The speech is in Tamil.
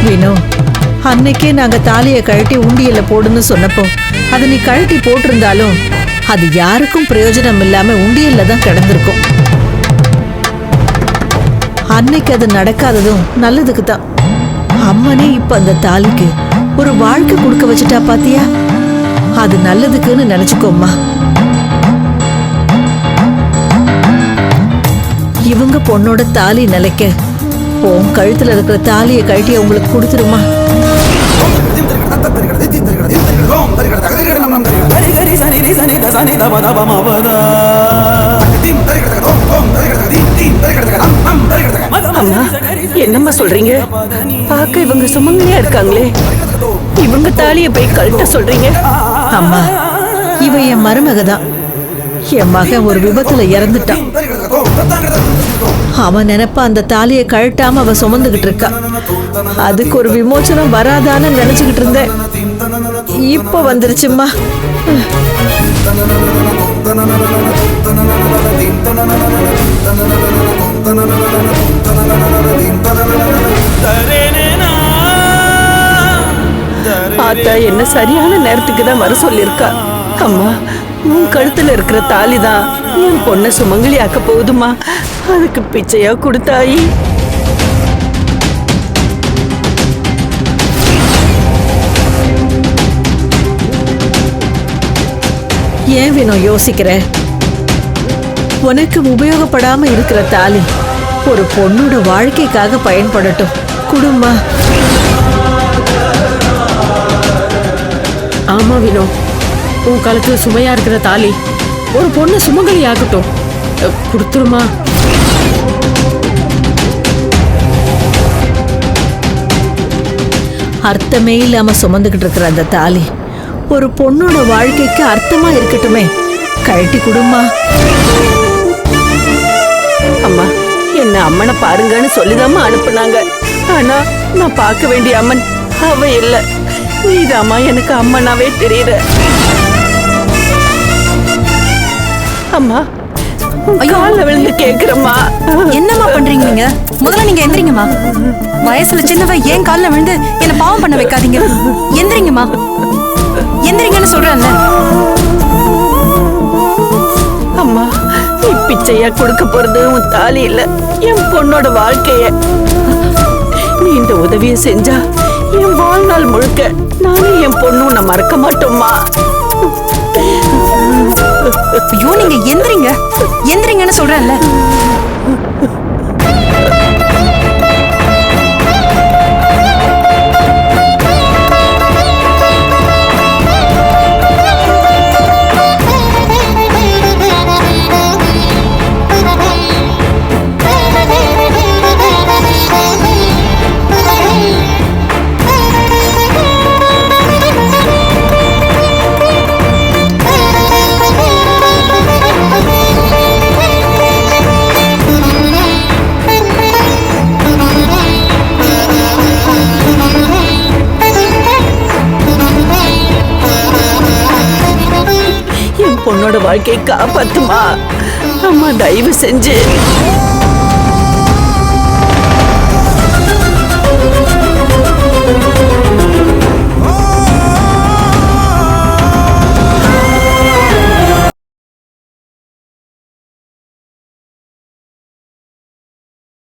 வினோ, அன்னைக்கே நாங்க தாலியை கழட்டி உண்டியல்ல போடுன்னு சொன்னப்போ அதை நீ கழட்டி போட்டிருந்தாலும் அது யாருக்கும் பிரயோஜனம் இல்லாம உண்டியல்ல தான் கிடந்திருக்கும். அன்னைக்கு அது நடக்காததும் நல்லதுக்கு தான். அம்மனே இப்ப அந்த தாலிக்கு ஒரு வாழ்க்கை கொடுக்க வச்சுட்டா பாத்தியா? அது நல்லதுக்குன்னு நினைச்சுக்கோம்மா. இவங்க பொண்ணோட தாலி நிலைக்க உன் கழுத்துல இருக்கிற தாலியை கழட்டி அவங்களுக்கு கொடுத்துருமா? என்னம்மா சொல்றீங்க? பார்க்க இவங்க சுமங்கலியா இருக்காங்களே, இவங்க தாலியை போய் கழட்ட சொல்றீங்க? அம்மா, இவ என் மருமக தான். என் மகன் ஒரு விபத்துல இறந்துட்டான். அவன் நினைப்ப அந்த தாலியை கழட்டாம அவ சுமந்துகிட்டு இருக்கா. அதுக்கு ஒரு விமோச்சனம் வராதான்னு நினைச்சுக்கிட்டு இருந்தேன். இப்ப வந்துருச்சும்மா. ஆத்தா என்ன சரியான நேரத்துக்கு தான் வர சொல்லிருக்கா. அம்மா, உன் கழுத்துல இருக்கிற தாலி தான் என் பொண்ணை சுமங்கலி ஆக்க போகுதுமா. அதுக்கு பிச்சையா கொடுத்தாயி. ஏன் வினோ யோசிக்கிற? உனக்கு உபயோகப்படாம இருக்கிற தாலி ஒரு பொண்ணோட வாழ்க்கைக்காக பயன்படட்டும். குடும்பமா. ஆமா வினோ, உன் காலத்துல சுமையா இருக்கிற தாலி ஒரு பொண்ணு சுமங்கலி ஆகட்டும். கொடுத்துருமா? அர்த்தமே இல்லாம சுமந்துகிட்டு இருக்கிற அந்த தாலி ஒரு பொண்ணோட வாழ்க்கைக்கு அர்த்தமா இருக்கட்டுமே. கழட்டி குடுமா. அம்மா, என்ன அம்மனை பாருங்கன்னு சொல்லிதாம்மா அனுப்புனாங்க. ஆனா நான் பார்க்க வேண்டிய அம்மன் அவ இல்ல. நீதாம்மா எனக்கு அம்மனாவே தெரியற. அம்மா, கால்ல விழுந்து கேக்குறம்மா. என்னம்மா பண்றீங்க நீங்க? முதல்ல நீங்க எந்திரிங்கம்மா. வயசுல சின்னவ ஏன் கால்ல விழுந்து என்ன பாவம் பண்ண வைக்காதீங்க. எந்திரிங்கம்மா, எந்திரிங்கன்னு சொல்றேன்ல. அம்மா, நீ பிச்சையா கொடுக்க போறது உன் தாலி இல்ல, என் பொண்ணோட வாழ்க்கைய. நீ இந்த உதவியை செஞ்சா என் வாழ்நாள் முழுக்க நானும் என் பொண்ணும் நான் மறக்க மாட்டோம்மா. ஐயோ, நீங்க எந்திரிங்க, எந்திரிங்கன்னு சொல்றேன்ல. பொண்ணோட வாழ்க்கையை காப்பாத்துமா. அம்மா, தயவு செஞ்சு.